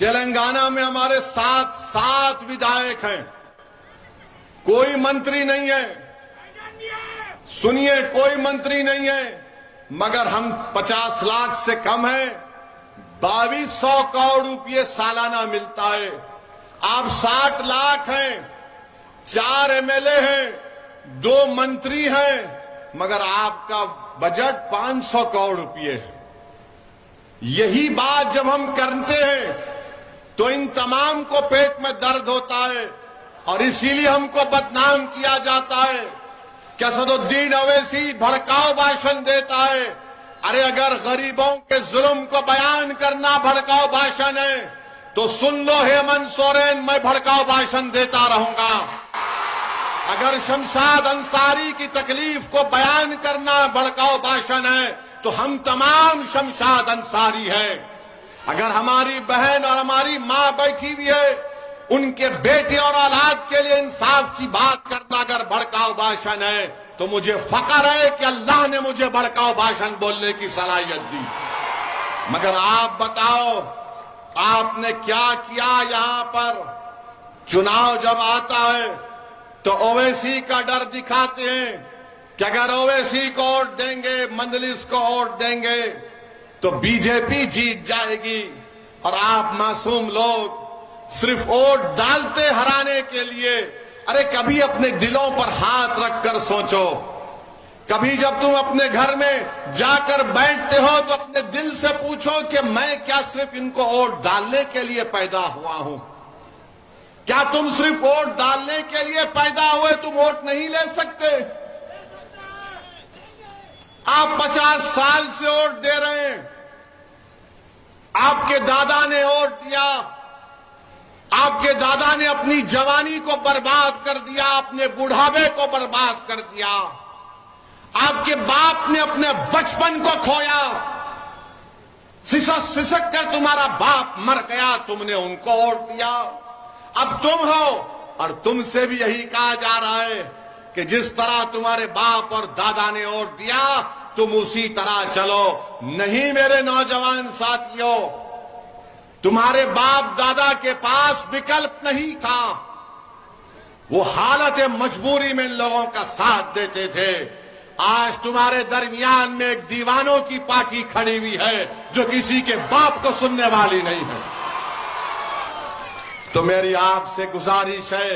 तेलंगाना में हमारे सात विधायक हैं, कोई मंत्री नहीं है। सुनिए, कोई मंत्री नहीं है, मगर हम 50 लाख से कम है। 2200 करोड़ रुपये सालाना मिलता है। आप 60 लाख हैं, 4 एमएलए हैं, 2 मंत्री हैं, मगर आपका बजट 500 करोड़ रुपये है। यही बात जब हम करते हैं तो इन तमाम को पेट में दर्द होता है और इसीलिए हमको बदनाम किया जाता है कि असदुद्दीन ओवैसी भड़काऊ भाषण देता है। अरे अगर गरीबों के जुल्म को बयान करना भड़काऊ भाषण है तो सुन लो हेमंत सोरेन, मैं भड़काऊ भाषण देता रहूंगा। अगर शमशाद अंसारी की तकलीफ को बयान करना भड़काऊ भाषण है तो हम तमाम शमशाद अंसारी हैं। अगर हमारी बहन और हमारी मां बैठी हुई है, उनके बेटे और औलाद के लिए इंसाफ की बात करना अगर भड़काऊ भाषण है तो मुझे फख्र है कि अल्लाह ने मुझे भड़काऊ भाषण बोलने की सलाहियत दी। मगर आप बताओ, आपने क्या किया? यहां पर चुनाव जब आता है तो ओवैसी का डर दिखाते हैं कि अगर ओवैसी को वोट देंगे, मंजलिस को वोट देंगे तो बीजेपी जीत जाएगी। और आप मासूम लोग सिर्फ वोट डालते हराने के लिए। अरे कभी अपने दिलों पर हाथ रखकर सोचो। कभी जब तुम अपने घर में जाकर बैठते हो तो अपने दिल से पूछो कि मैं क्या सिर्फ इनको वोट डालने के लिए पैदा हुआ हूं? क्या तुम सिर्फ वोट डालने के लिए पैदा हुए? तुम वोट नहीं ले सकते? आप 50 साल से वोट दे रहे हैं। आपके दादा ने वोट दिया, आपके दादा ने अपनी जवानी को बर्बाद कर दिया, अपने बुढ़ापे को बर्बाद कर दिया। आपके बाप ने अपने बचपन को खोया, सिसक सिसक कर तुम्हारा बाप मर गया, तुमने उनको वोट दिया। अब तुम हो और तुमसे भी यही कहा जा रहा है कि जिस तरह तुम्हारे बाप और दादा ने वोट दिया तुम उसी तरह चलो। नहीं मेरे नौजवान साथियों, तुम्हारे बाप दादा के पास विकल्प नहीं था। वो हालत मजबूरी में इन लोगों का साथ देते थे। आज तुम्हारे दरमियान में एक दीवानों की पार्टी खड़ी हुई है जो किसी के बाप को सुनने वाली नहीं है। तो मेरी आपसे गुजारिश है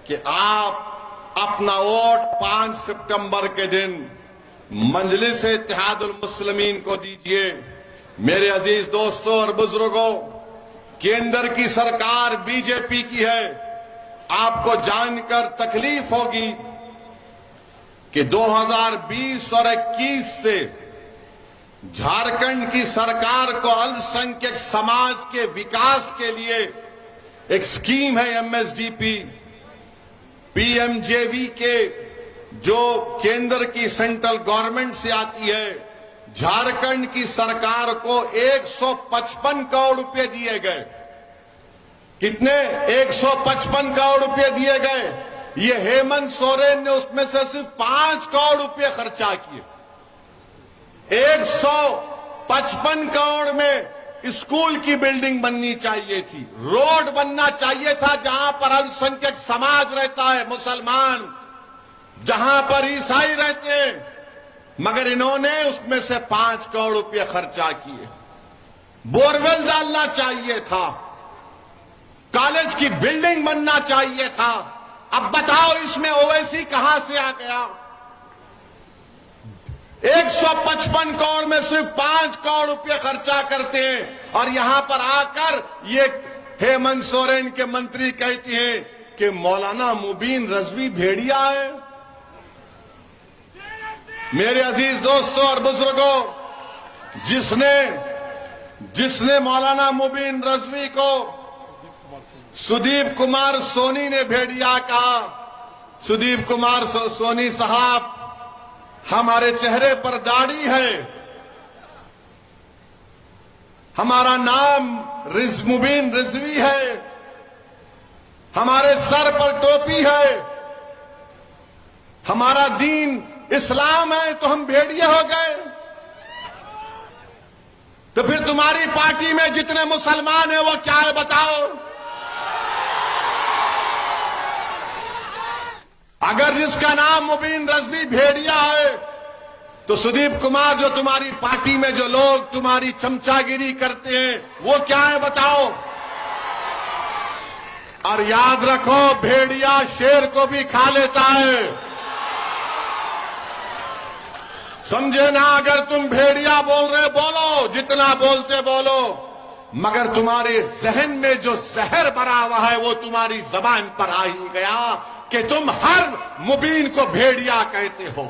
कि आप अपना वोट 5 सितंबर के दिन मजलिस इत्तेहादुल मुस्लिमीन को दीजिए। मेरे अजीज दोस्तों और बुजुर्गों, केंद्र की सरकार बीजेपी की है। आपको जानकर तकलीफ होगी कि 2020 और 21 से झारखंड की सरकार को अल्पसंख्यक समाज के विकास के लिए एक स्कीम है एमएसडीपी, पीएमजेवी के, जो केंद्र की सेंट्रल गवर्नमेंट से आती है। झारखंड की सरकार को 155 करोड़ रुपए दिए गए। कितने? 155 करोड़ रुपए दिए गए। ये हेमंत सोरेन ने उसमें से सिर्फ 5 करोड़ रुपए खर्चा किए। 155 करोड़ में स्कूल की बिल्डिंग बननी चाहिए थी, रोड बनना चाहिए था जहां पर अल्पसंख्यक समाज रहता है, मुसलमान, जहां पर ईसाई रहते हैं, मगर इन्होंने उसमें से 5 करोड़ रुपए खर्चा किए। बोरवेल डालना चाहिए था, कॉलेज की बिल्डिंग बनना चाहिए था। अब बताओ इसमें ओवैसी कहां से आ गया? 155 करोड़ में सिर्फ 5 करोड़ रुपए खर्चा करते हैं और यहां पर आकर ये हेमंत सोरेन के मंत्री कहती हैं कि मौलाना मुबीन रजवी भेड़िया है। मेरे अजीज दोस्तों और बुजुर्गों, जिसने मौलाना मुबीन रजवी को सुदीप कुमार सोनी ने भेड़िया कहा। सुदीप कुमार सोनी साहब, हमारे चेहरे पर दाढ़ी है, हमारा नाम मुबीन रिजवी है, हमारे सर पर टोपी है, हमारा दीन इस्लाम है, तो हम भेड़िए हो गए? तो फिर तुम्हारी पार्टी में जितने मुसलमान हैं वो क्या है बताओ। अगर जिसका नाम मुबीन रजवी भेड़िया है तो सुदीप कुमार जो तुम्हारी पार्टी में जो लोग तुम्हारी चमचागिरी करते हैं वो क्या है बताओ। और याद रखो भेड़िया शेर को भी खा लेता है, समझे ना। अगर तुम भेड़िया बोल रहे बोलो, जितना बोलते बोलो, मगर तुम्हारे जहन में जो जहर भरा हुआ है वो तुम्हारी जबान पर आ ही गया कि तुम हर मुबीन को भेड़िया कहते हो,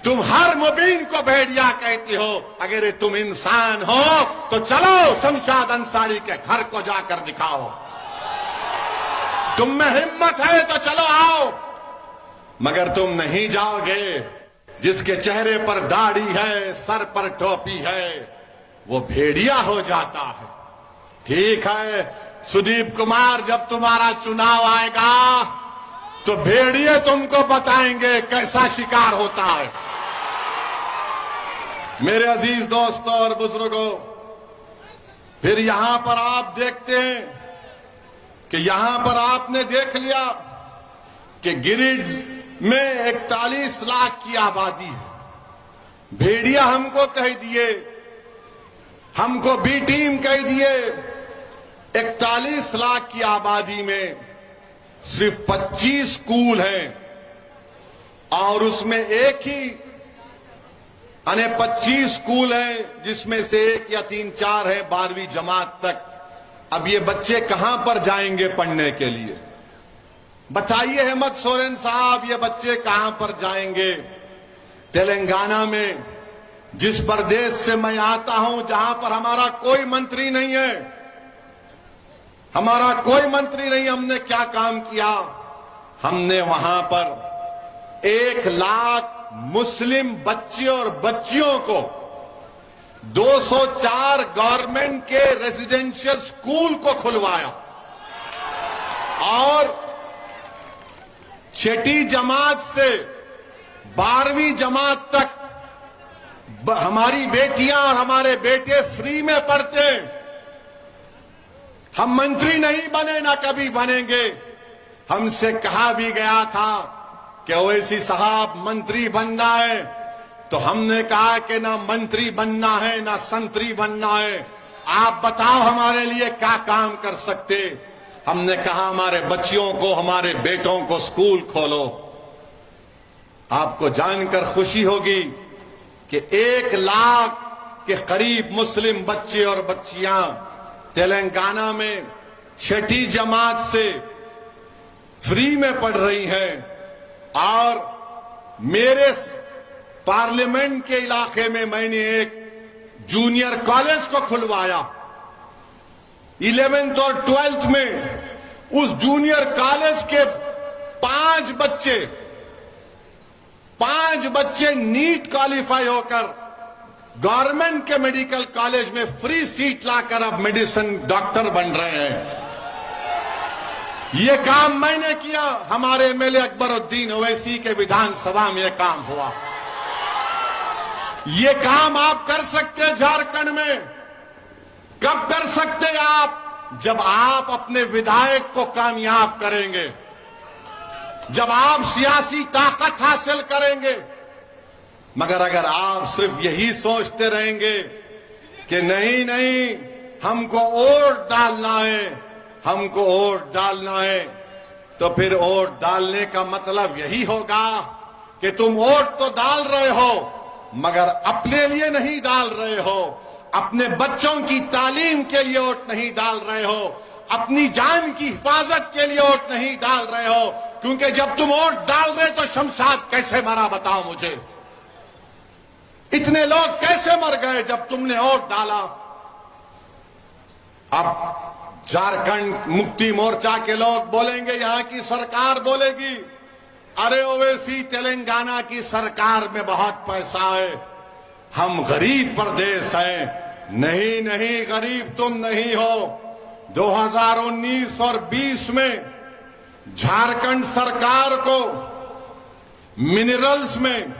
तुम हर मुबीन को भेड़िया कहते हो। अगर तुम इंसान हो तो चलो शमशाद अंसारी के घर को जाकर दिखाओ, तुम में हिम्मत है तो चलो आओ। मगर तुम नहीं जाओगे। जिसके चेहरे पर दाढ़ी है, सर पर टोपी है, वो भेड़िया हो जाता है। ठीक है सुदीप कुमार, जब तुम्हारा चुनाव आएगा तो भेड़िए तुमको बताएंगे कैसा शिकार होता है। मेरे अजीज दोस्तों और बुजुर्गों, फिर यहां पर आप देखते हैं कि यहां पर आपने देख लिया कि गिरिडीह में 41 लाख की आबादी है। भेड़िया हमको कह दिए, हमको बी टीम कह दिए। 41 लाख की आबादी में सिर्फ 25 स्कूल हैं और उसमें एक ही 25 स्कूल हैं जिसमें से 1 या 3-4 है 12वीं जमात तक। अब ये बच्चे कहां पर जाएंगे पढ़ने के लिए? बताइए हेमंत सोरेन साहब, ये बच्चे कहां पर जाएंगे? तेलंगाना में, जिस प्रदेश से मैं आता हूं, जहां पर हमारा कोई मंत्री नहीं है, हमारा कोई मंत्री नहीं, हमने क्या काम किया? हमने वहां पर 1 लाख मुस्लिम बच्चे और बच्चियों को 204 गवर्नमेंट के रेजिडेंशियल स्कूल को खुलवाया और 6ठी जमात से 12वीं जमात तक हमारी बेटियां और हमारे बेटे फ्री में पढ़ते। हम मंत्री नहीं बने, ना कभी बनेंगे। हमसे कहा भी गया था कि ओवैसी साहब मंत्री बनना है, तो हमने कहा कि ना मंत्री बनना है ना संतरी बनना है, आप बताओ हमारे लिए क्या काम कर सकते। हमने कहा हमारे बच्चियों को, हमारे बेटों को स्कूल खोलो। आपको जानकर खुशी होगी कि 1 लाख के करीब मुस्लिम बच्चे और बच्चियां तेलंगाना में 6ठी जमात से फ्री में पढ़ रही हैं। और मेरे पार्लियामेंट के इलाके में मैंने एक जूनियर कॉलेज को खुलवाया। 11th और 12th में उस जूनियर कॉलेज के 5 बच्चे नीट क्वालिफाई होकर गवर्नमेंट के मेडिकल कॉलेज में फ्री सीट लाकर अब मेडिसिन डॉक्टर बन रहे हैं। ये काम मैंने किया, हमारे एमएलए अकबरुद्दीन ओवैसी के विधानसभा में यह काम हुआ। ये काम आप कर सकते हैं झारखंड में। कब कर सकते आप? जब आप अपने विधायक को कामयाब करेंगे, जब आप सियासी ताकत हासिल करेंगे। मगर अगर आप सिर्फ यही सोचते रहेंगे कि नहीं नहीं हमको वोट डालना है, हमको वोट डालना है, तो फिर वोट डालने का मतलब यही होगा कि तुम वोट तो डाल रहे हो मगर अपने लिए नहीं डाल रहे हो, अपने बच्चों की तालीम के लिए वोट नहीं डाल रहे हो, अपनी जान की हिफाजत के लिए वोट नहीं डाल रहे हो। क्योंकि जब तुम वोट डाल रहे तो शमशाद कैसे मरा बताओ मुझे? इतने लोग कैसे मर गए जब तुमने वोट डाला? अब झारखंड मुक्ति मोर्चा के लोग बोलेंगे, यहां की सरकार बोलेगी, अरे ओवैसी तेलंगाना की सरकार में बहुत पैसा है, हम गरीब प्रदेश हैं। नहीं नहीं, गरीब तुम नहीं हो। 2019 और 20 में झारखंड सरकार को मिनरल्स में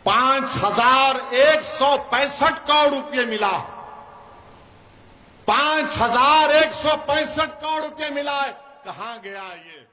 5,165 करोड़ रुपये मिला। 5,165 करोड़ रुपये मिला है। कहां गया ये?